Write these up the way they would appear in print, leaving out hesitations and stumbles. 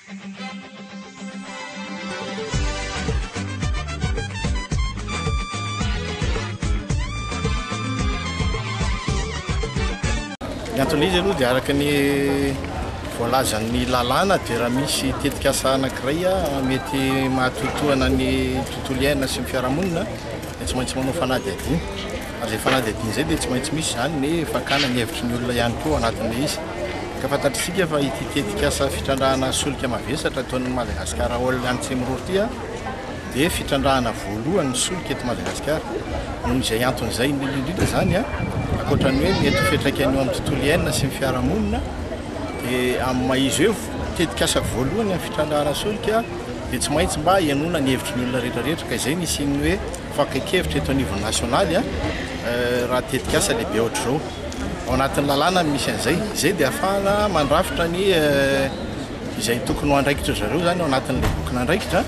Antony izy aloha dia araka ny voalazan'ny lalàna dia raha misy tetika asa anankiray mety mahatotoana ny tontolo iainana sy ny fiarahamonina dia tsy maintsy manao fanadihadiana. Ary izay fanadihadiana izay dia tsy maintsy misy izany ny fakana ny hevitry ny olona ihany koa anatin'ilay izy. Ka fantatritsika fa ity tetika asa fitrandrahana solika mavesatra ataon'ny Madagasikara olona Antsim Roa ity dia fitrandrahana voalohany solika eto Madagasikara. Noho izay anton'izay indrindra zany ankoatra ny hoe mety fiantraikany eo amin'ny tontolo iainana sy ny fiarahamonina dia amin'ny maizy eo tetika asa voalohany amin'ny fitrandrahana solika dia tsy maintsy mba hianoana ny hevitry ny olona rehetrarehetra ka izay nisy ny hoe fakakevitra eto anivony nasionaly raha tetika asa lehibe ohatr'izao. Ao anatin'ny lalàna misy an'izay, izay dia ahafahana mandrafitra ny izay tokony ho andraikitra zareo zany ao anatin'ilay boky nandraikitra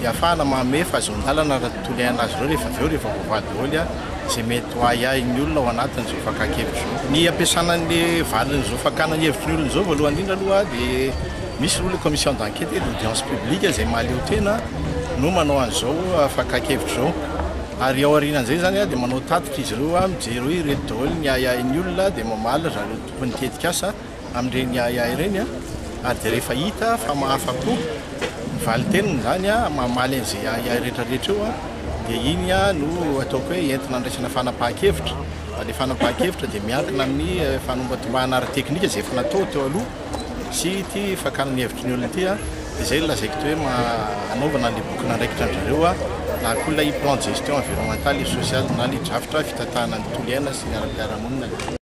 dia ahafahana manome fahazon-dalana raha tontolo iainana azy ireo rehefa avy eo rehefa voavady daholo izay mety ho ahiahin'ny olona ao anatin'izao fakakevitra izao. Ny ampiasana an'ilay valin'izao fakana ny hevitry ny olona izao voalohany indrindra aloha dia misy aloha le commission d'enquête et d'audience publique izay mahaleo tena no manao an'izao fakakevitra izao. Ary ao aorianan'izay zany dia manao tatitra izy ireo mijery hoe ireto daholo ny ahiahin'ny olona dia mamaly zareo tompony tetika asa amin'ireny ahiahy ireny ary dia rehefa hita fa mahafa-po ny valiteniny zany mamaly an'izay ahiahy rehetrarehetra eo dia iny no ataoko hoe entina andraisana fanapahan-kevitra. Ilay fanapahan-kevitra dia miankina amin'ny fanombatombaana ara-teknika izay efa natao teo aloha sy ity fakana ny hevitry ny olona ity dia izay lazaiko hoe anaovana an'ilay boky nandraikitra an'zareo na koa ilay plan de gestion environnementale et sociale na ilay drafitra fitatahana ny tontolo iainana sy ny ara-piarahamonina.